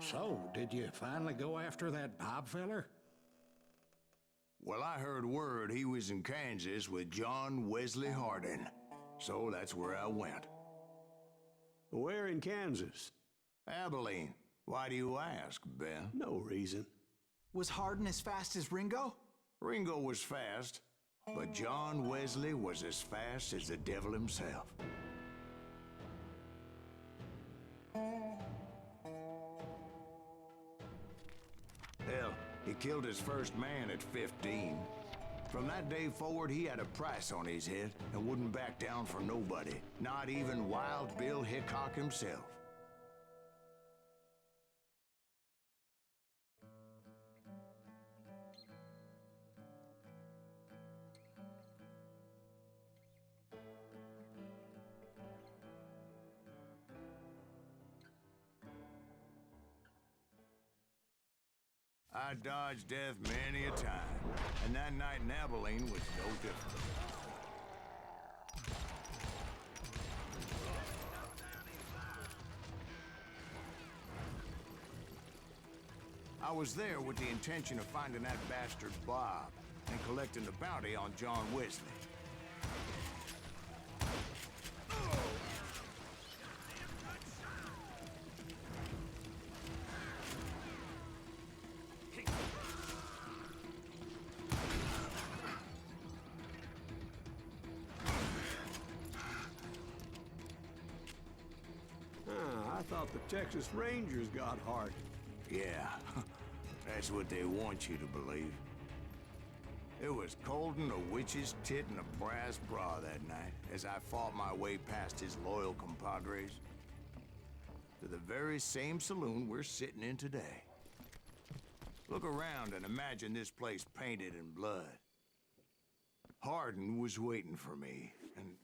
So, did you finally go after that Bob feller? Well, I heard word he was in Kansas with John Wesley Hardin. So that's where I went. Where in Kansas? Abilene. Why do you ask, Ben? No reason. Was Hardin as fast as Ringo? Ringo was fast, but John Wesley was as fast as the devil himself. Hell, he killed his first man at 15. From that day forward, he had a price on his head and wouldn't back down for nobody, not even Wild Bill Hickok himself. I dodged death many a time, and that night in Abilene was no different. I was there with the intention of finding that bastard Bob and collecting the bounty on John Wesley. I thought the Texas Rangers got Hardin. Yeah, that's what they want you to believe. It was cold and a witch's tit and a brass bra that night as I fought my way past his loyal compadres to the very same saloon we're sitting in today. Look around and imagine this place painted in blood. Hardin was waiting for me, and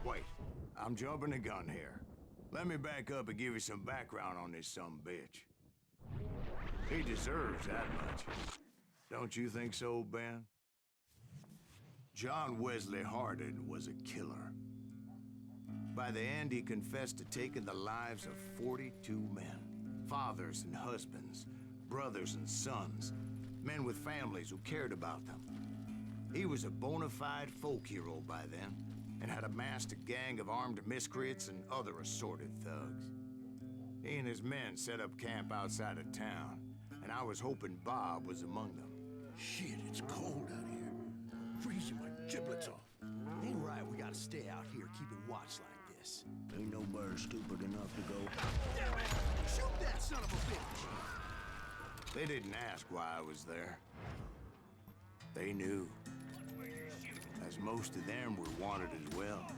wait, I'm jumping the gun here. Let me back up and give you some background on this sumbitch. He deserves that much. Don't you think so, Ben? John Wesley Hardin was a killer. By the end, he confessed to taking the lives of 42 men. Fathers and husbands, brothers and sons, men with families who cared about them. He was a bona fide folk hero by then, and had amassed a gang of armed miscreants and other assorted thugs. He and his men set up camp outside of town, and I was hoping Bob was among them. Shit, it's cold out here. Freezing my giblets off. Ain't right we gotta stay out here keeping watch like this. Ain't no bird stupid enough to go. Damn it! Shoot that son of a bitch! They didn't ask why I was there. They knew. As most of them were wanted as well.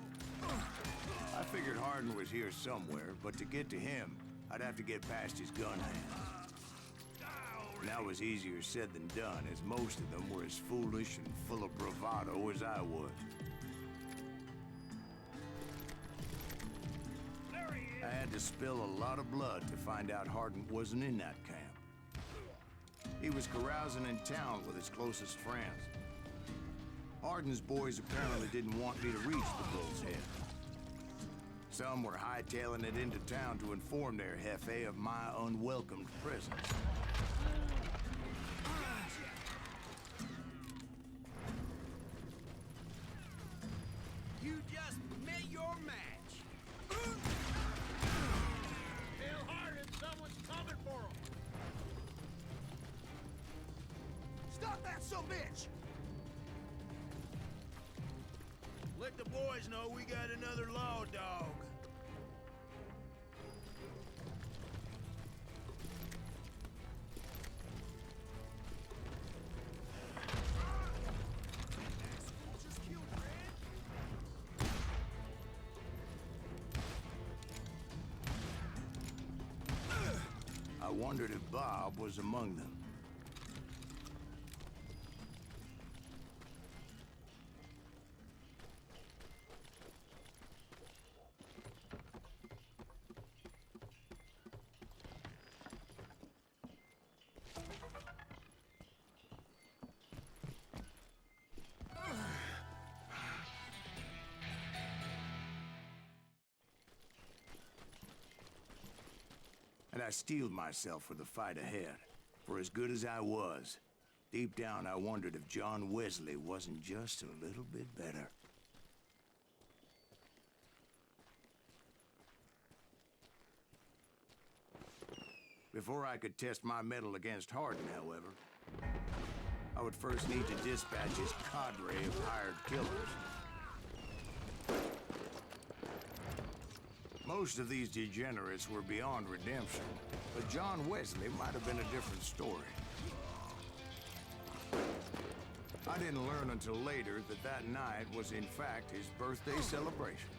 I figured Hardin was here somewhere, but to get to him, I'd have to get past his gun hands. And that was easier said than done, as most of them were as foolish and full of bravado as I was. I had to spill a lot of blood to find out Hardin wasn't in that camp. He was carousing in town with his closest friends. Hardin's boys apparently didn't want me to reach the bull's head. Some were hightailing it into town to inform their jefe of my unwelcomed presence. You just met your match. Tell Hardin someone's coming for him. Stop that sumbitch! Let the boys know we got another law dog. I wondered if Bob was among them. I steeled myself for the fight ahead. For as good as I was, deep down I wondered if John Wesley wasn't just a little bit better. Before I could test my mettle against Hardin, however, I would first need to dispatch his cadre of hired killers. Most of these degenerates were beyond redemption, but John Wesley might have been a different story. I didn't learn until later that that night was in fact his birthday celebration.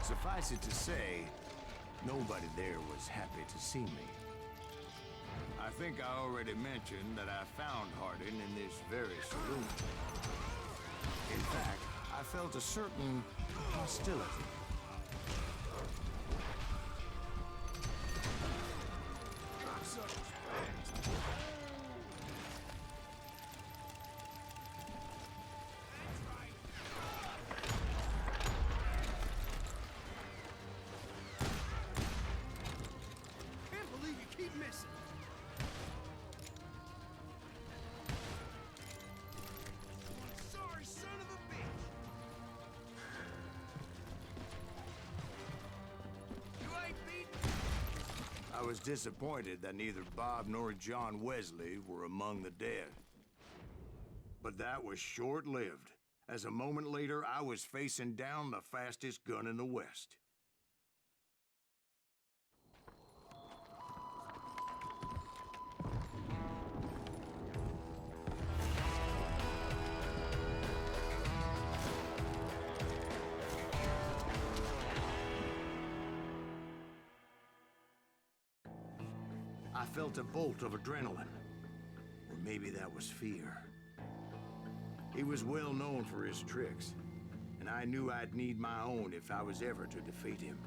Suffice it to say, nobody there was happy to see me. I think I already mentioned that I found Hardin in this very saloon. In fact, I felt a certain hostility. I was disappointed that neither Bob nor John Wesley were among the dead. But that was short-lived, as a moment later I was facing down the fastest gun in the West. I felt a bolt of adrenaline, or maybe that was fear. He was well known for his tricks, and I knew I'd need my own if I was ever to defeat him.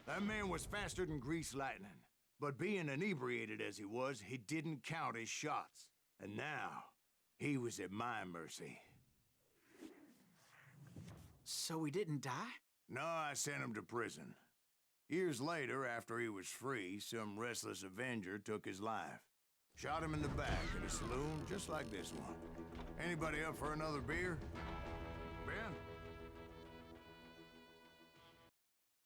That man was faster than greased lightning. But being inebriated as he was, he didn't count his shots. And now, he was at my mercy. So he didn't die? No, I sent him to prison. Years later, after he was free, some restless avenger took his life. Shot him in the back at a saloon just like this one. Anybody up for another beer? Ben?